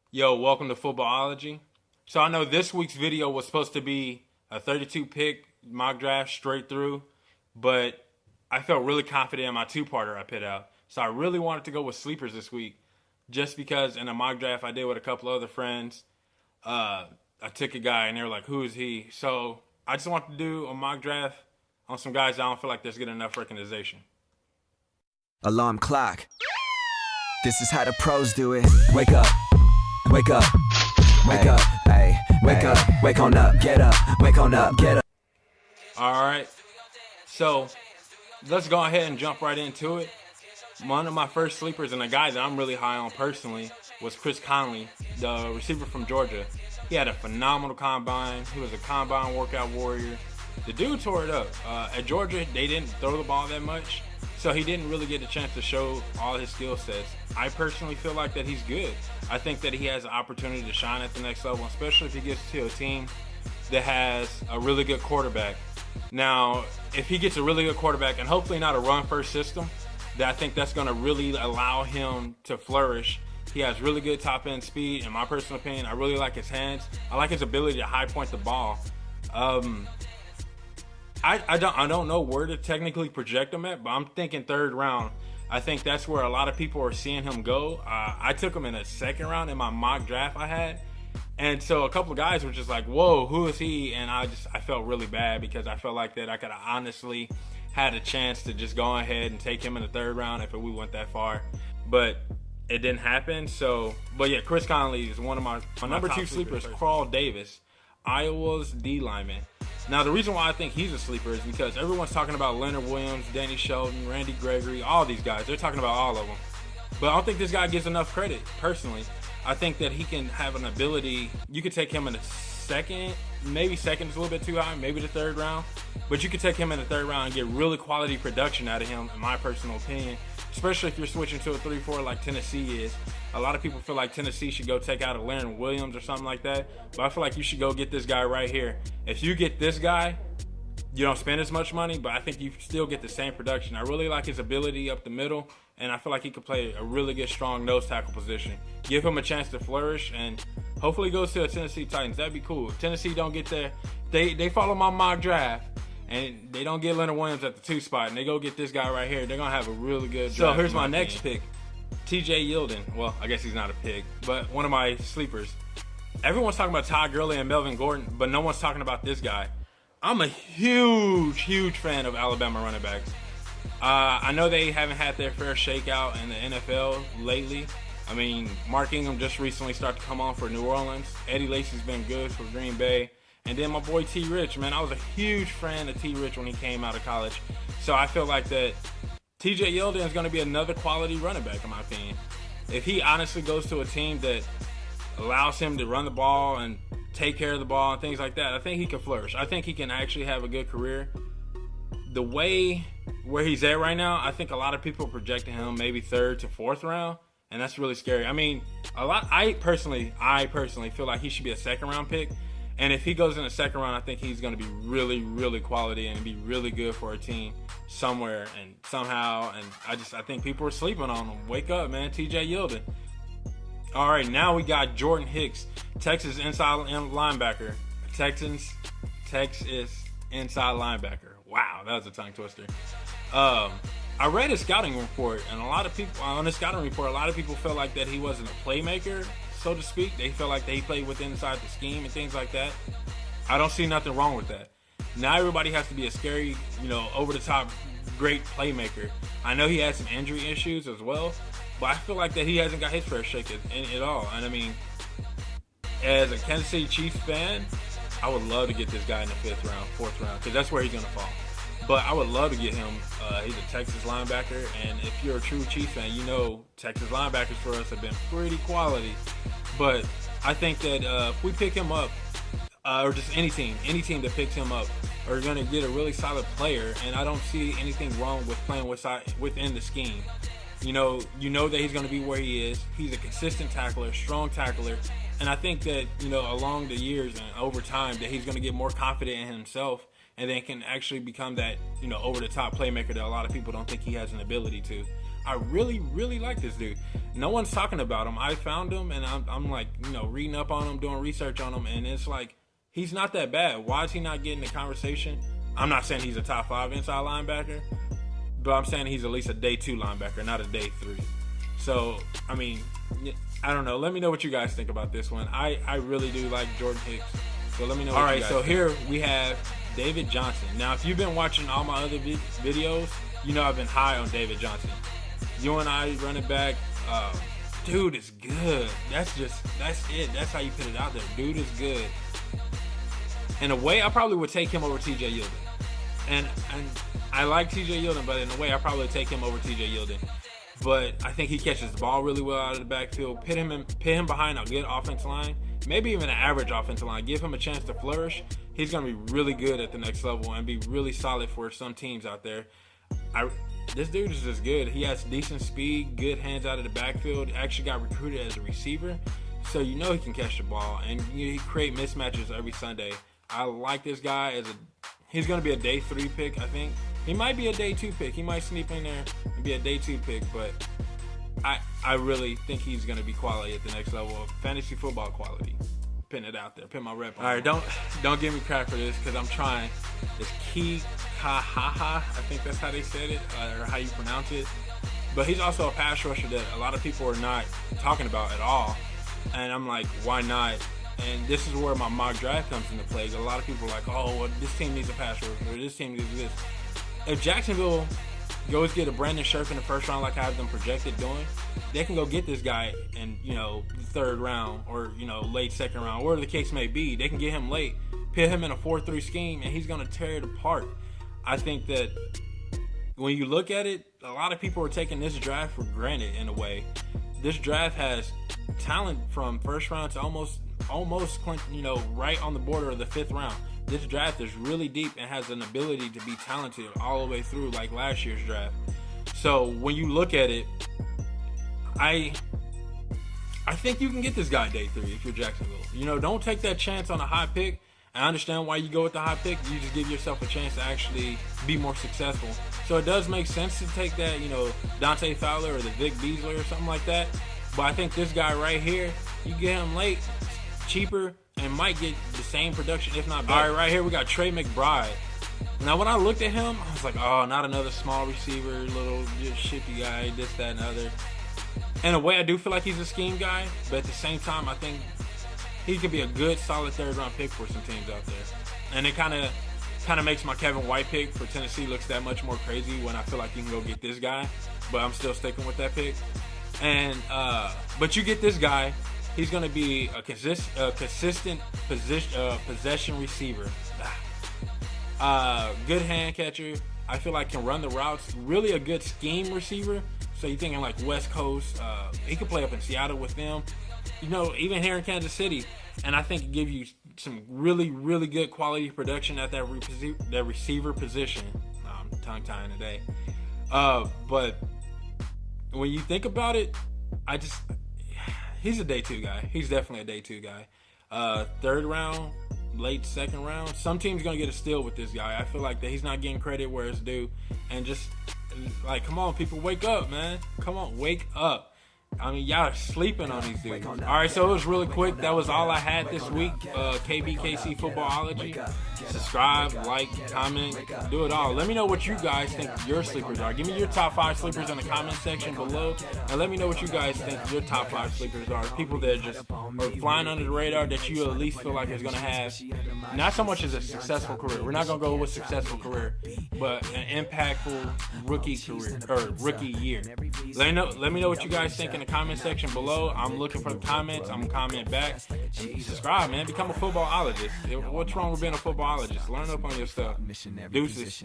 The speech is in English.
Yo, welcome to Footballology. So I know this week's video was supposed to be a 32 pick mock draft straight through, but I felt really confident in my two-parter I put out. So I really wanted to go with sleepers this week, just because in a mock draft I did with a couple other friends, I took a guy and they were like, "Who is he?" So I just wanted to do a mock draft on some guys I don't feel like there's good enough recognition. Alarm clock. This is how the pros do it. Wake up. Wake up. Wake up. Hey. Wake up. Wake on up. Get up. Wake on up. Get up. All right. So let's go ahead and jump right into it. One of my first sleepers and a guy that I'm really high on personally was Conley, the receiver from Georgia. He had a phenomenal combine. He was a combine workout warrior. The dude tore it up. At Georgia, they didn't throw the ball that much, so he didn't really get a chance to show all his skill sets. I personally feel like that he's good. I think that he has an opportunity to shine at the next level, especially if he gets to a team that has a really good quarterback. Now, if he gets a really good quarterback, and hopefully not a run-first system, I think that's going to really allow him to flourish. He has really good top-end speed, in my personal opinion. I really like his hands. I like his ability to high-point the ball. I don't know where to technically project him at, but I'm thinking third round. I think that's where a lot of people are seeing him go. I took him in a second round in my mock draft I had. And so a couple of guys were just like, "Whoa, who is he?" And I felt really bad because I felt like that I could have honestly had a chance to just go ahead and take him in the third round if we went that far. But it didn't happen. So, but yeah, Conley is one of my number two sleepers, Carl Davis, Iowa's D lineman. Now, the reason why I think he's a sleeper is because everyone's talking about Leonard Williams, Danny Shelton, Randy Gregory, all these guys. They're talking about all of them. But I don't think this guy gets enough credit, personally. I think that he can have an ability. You could take him in the second, maybe second is a little bit too high, maybe the third round. But you could take him in the third round and get really quality production out of him, in my personal opinion. Especially if you're switching to a 3-4 like Tennessee is. A lot of people feel like Tennessee should go take out a Leonard Williams or something like that. But I feel like you should go get this guy right here. If you get this guy, you don't spend as much money, but I think you still get the same production. I really like his ability up the middle, and I feel like he could play a really good, strong nose tackle position. Give him a chance to flourish, and hopefully goes to the Tennessee Titans. That'd be cool. If Tennessee don't get there, they follow my mock draft, and they don't get Leonard Williams at the 2 spot, and they go get this guy right here, they're going to have a really good draft. So here's my next pick, TJ Yeldon. Well, I guess he's not a pick, but one of my sleepers. Everyone's talking about Todd Gurley and Melvin Gordon, but no one's talking about this guy. I'm a huge fan of Alabama running backs. I know they haven't had their fair shakeout in the NFL lately. I mean, Mark Ingram just recently started to come on for New Orleans. Eddie Lacy's been good for Green Bay. And then my boy T. Rich, man, I was a huge fan of T. Rich when he came out of college. So I feel like that TJ Yeldon is going to be another quality running back, in my opinion. If he honestly goes to a team that allows him to run the ball and take care of the ball and things like that, I think he can flourish. I think he can actually have a good career. The way where he's at right now, I think a lot of people are projecting him maybe 3rd to 4th round, and that's really scary. I mean, I personally feel like he should be a 2nd round pick. And if he goes in the 2nd round, I think he's going to be really quality and be really good for a team somewhere and somehow. And I think people are sleeping on him. Wake up, man. TJ Yeldon. All right, now we got Jordan Hicks, Texas inside linebacker. Texas inside linebacker. Wow, that was a tongue twister. I read his scouting report, and a lot of people on his scouting report, a lot of people felt like that he wasn't a playmaker, so to speak. They felt like that he played inside the scheme and things like that. I don't see nothing wrong with that. Not everybody has to be a scary, over-the-top great playmaker. I know he had some injury issues as well, but I feel like that he hasn't got his fair shake at all. And I mean, as a Kansas City Chiefs fan, I would love to get this guy in the 5th round, 4th round, because that's where he's going to fall. But I would love to get him. He's a Texas linebacker, and if you're a true Chiefs fan, you know Texas linebackers for us have been pretty quality. But I think that if we pick him up, or just any team that picks him up, are going to get a really solid player, and I don't see anything wrong with playing within the scheme. You know that he's going to be where he is. He's a consistent tackler, strong tackler, and I think that along the years and over time that he's going to get more confident in himself, and then can actually become that over the top playmaker that a lot of people don't think he has an ability to. I really, really like this dude. No one's talking about him. I found him, and I'm like, reading up on him, doing research on him, and it's like, he's not that bad. Why is he not getting the conversation? I'm not saying he's a top 5 inside linebacker, but I'm saying he's at least a day 2 linebacker, not a day 3. So, I mean, I don't know. Let me know what you guys think about this one. I really do like Jordan Hicks. So let me know what you guys think. Here we have David Johnson. Now, if you've been watching all my other videos, I've been high on David Johnson. UNI running back, dude is good. That's it. That's how you put it out there. Dude is good. In a way, I probably would take him over TJ Yeldon. And I like TJ Yeldon, but in a way, I probably would take him over TJ Yeldon. But I think he catches the ball really well out of the backfield. Pit him behind a good offensive line, maybe even an average offensive line. Give him a chance to flourish. He's going to be really good at the next level and be really solid for some teams out there. This dude is just good. He has decent speed, good hands out of the backfield. Actually got recruited as a receiver, so he can catch the ball, and he create mismatches every Sunday. I like this guy he's going to be a day 3 pick, I think. He might be a day 2 pick. He might sneak in there and be a day 2 pick, but I really think he's going to be quality at the next level of fantasy football quality. Pin it out there. Pin my rep on. All right, don't give me crap for this because I'm trying. It's Kikaha. I think that's how they said it, or how you pronounce it. But he's also a pass rusher that a lot of people are not talking about at all. And I'm like, why not? And this is where my mock draft comes into play. A lot of people are like, oh, well, this team needs a pass rusher, or this team needs this. If Jacksonville goes get a Brandon Scherf in the first round like I have them projected doing, they can go get this guy in, the 3rd round or, late 2nd round, whatever the case may be. They can get him late, put him in a 4-3 scheme, and he's going to tear it apart. I think that when you look at it, a lot of people are taking this draft for granted in a way. This draft has talent from 1st round to almost right on the border of the 5th round. This draft is really deep and has an ability to be talented all the way through like last year's draft. So when you look at it, I think you can get this guy day 3 if you're Jacksonville. Don't take that chance on a high pick. I understand why you go with the high pick. You just give yourself a chance to actually be more successful. So it does make sense to take that, Dante Fowler or the Vic Beasley or something like that. But I think this guy right here, you get him late, cheaper, and might get the same production, if not better. All right, right here we got Tre McBride. Now, when I looked at him, I was like, oh, not another small receiver, little shifty guy, this, that, and other. In a way, I do feel like he's a scheme guy, but at the same time, I think he could be a good, solid 3rd-round pick for some teams out there. And it kind of makes my Kevin White pick for Tennessee looks that much more crazy when I feel like you can go get this guy, but I'm still sticking with that pick. And but you get this guy. He's going to be a consistent possession receiver. Good hand catcher. I feel like can run the routes. Really a good scheme receiver. So you're thinking like West Coast. He could play up in Seattle with them. Even here in Kansas City. And I think it gives you some really, really good quality production at that receiver position. I'm tongue-tying today. But when you think about it, he's a day 2 guy. He's definitely a day 2 guy. 3rd round, late 2nd round. Some team's going to get a steal with this guy. I feel like that he's not getting credit where it's due. And just, come on, people, wake up, man. Come on, wake up. I mean, y'all are sleeping on these dudes. All right, so it was really quick. That was all I had this week. KBKC Footballology. Subscribe, like, comment, do it all. Let me know what you guys think your sleepers are. Give me your top 5 sleepers in the comment section below. And let me know what you guys think your top 5 sleepers are. People that just are flying under the radar that you at least feel like is going to have not so much as a successful career. We're not going to go with successful career, but an impactful rookie career or rookie year. Let me know what you guys think in the comment section below. I'm looking for the comments. I'm commenting back. And subscribe, man. Become a footballologist. What's wrong with being a footballologist? Learn up on your stuff. Deuces.